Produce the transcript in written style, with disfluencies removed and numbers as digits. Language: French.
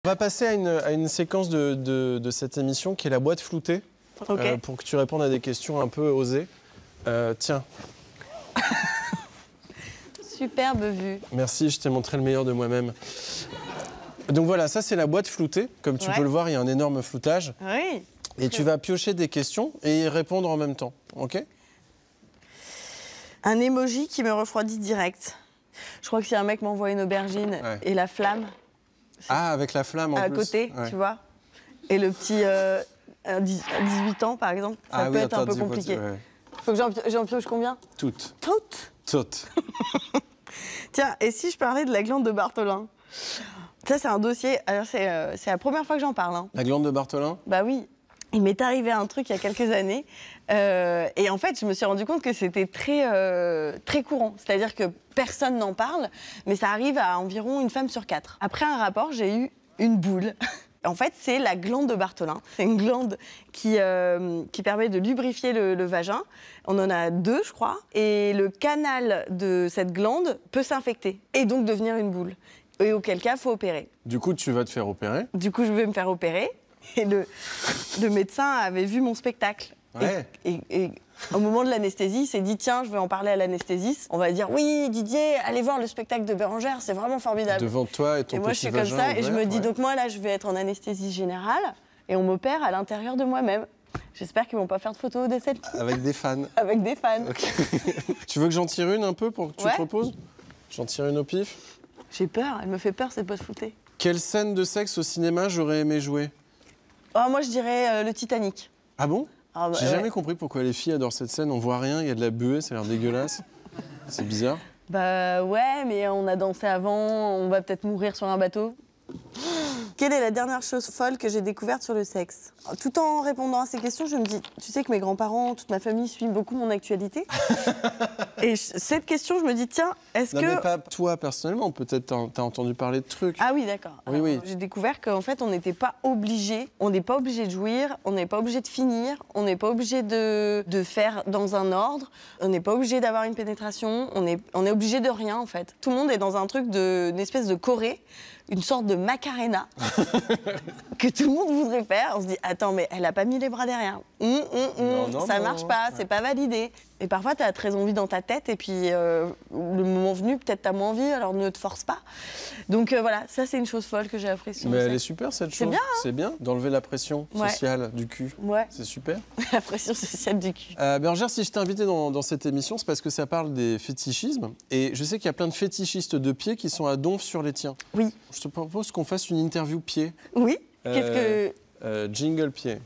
On va passer à une séquence de cette émission qui est la boîte floutée, pour que tu répondes à des questions un peu osées. Tiens. Superbe vue. Merci, je t'ai montré le meilleur de moi-même. Donc voilà, ça c'est la boîte floutée. Comme tu peux le voir, il y a un énorme floutage. Oui. Et tu vas piocher des questions et y répondre en même temps, ok? Un emoji qui me refroidit direct. Je crois que si un mec m'envoie une aubergine et la flamme... Ah, avec la flamme en plus. À côté, tu vois. Et le petit... à 18 ans, par exemple, ça peut être un peu compliqué. Faut que j'en pioche combien? Toutes. Toutes? Toutes. Tiens, et si je parlais de la glande de Bartholin? Ça, c'est un dossier... Alors, c'est la première fois que j'en parle. Hein. La glande de Bartholin? Bah oui. Il m'est arrivé un truc il y a quelques années. Et en fait, je me suis rendu compte que c'était très courant. C'est-à-dire que personne n'en parle, mais ça arrive à environ une femme sur 4. Après un rapport, j'ai eu une boule. En fait, c'est la glande de Bartholin. C'est une glande qui permet de lubrifier le vagin. On en a 2, je crois. Et le canal de cette glande peut s'infecter et donc devenir une boule. Et auquel cas, il faut opérer. Du coup, tu vas te faire opérer? Du coup, je vais me faire opérer. Et le médecin avait vu mon spectacle. Ouais. Et au moment de l'anesthésie, il s'est dit, tiens, je vais en parler à l'anesthésiste. On va dire, oui, Didier, allez voir le spectacle de Bérengère, c'est vraiment formidable. Devant toi et ton et moi, petit je suis comme ça, ouvert, et je me dis, donc moi, là, je vais être en anesthésie générale, et on m'opère à l'intérieur de moi-même. J'espère qu'ils vont pas faire de photos des selfies. Avec des fans. Avec des fans. Okay. Tu veux que j'en tire une un peu pour que tu te reposes? J'en tire une au pif? J'ai peur, elle me fait peur, cette boîte floutée. Quelle scène de sexe au cinéma j'aurais aimé jouer? Oh, moi, je dirais le Titanic. Ah bon? Ah bah, j'ai jamais compris pourquoi les filles adorent cette scène. On voit rien, il y a de la buée, ça a l'air dégueulasse. C'est bizarre. Bah ouais, mais on a dansé avant, on va peut-être mourir sur un bateau. Quelle est la dernière chose folle que j'ai découverte sur le sexe? Tout en répondant à ces questions, je me dis, tu sais que mes grands-parents, toute ma famille suivent beaucoup mon actualité. Et cette question, je me dis, tiens, est-ce que... Non, mais pas toi personnellement, peut-être t'as entendu parler de trucs. Ah oui, d'accord. Oui, oui. J'ai découvert qu'en fait, on n'était pas obligé, on n'est pas obligé de jouir, on n'est pas obligé de finir, on n'est pas obligé de faire dans un ordre, on n'est pas obligé d'avoir une pénétration, on est obligé de rien, en fait. Tout le monde est dans un truc une espèce de choré, une sorte de Macarena que tout le monde voudrait faire. On se dit, attends, mais elle a pas mis les bras derrière. Non, ça marche pas, c'est pas validé. Et parfois, tu as très envie dans ta tête, et puis le moment venu, peut-être tu as moins envie, alors ne te force pas. Donc voilà, ça, c'est une chose folle que j'ai appris sur Mais le elle sexe. est super, cette chose. C'est bien, hein? C'est bien d'enlever la pression sociale du cul. Ouais. C'est super. La pression sociale du cul. Bérengère, si je t'ai invité dans cette émission, c'est parce que ça parle des fétichismes. Et je sais qu'il y a plein de fétichistes de pieds qui sont à donf sur les tiens. Oui. Je te propose qu'on fasse une interview pied. Oui. Qu'est-ce que... Jingle pied.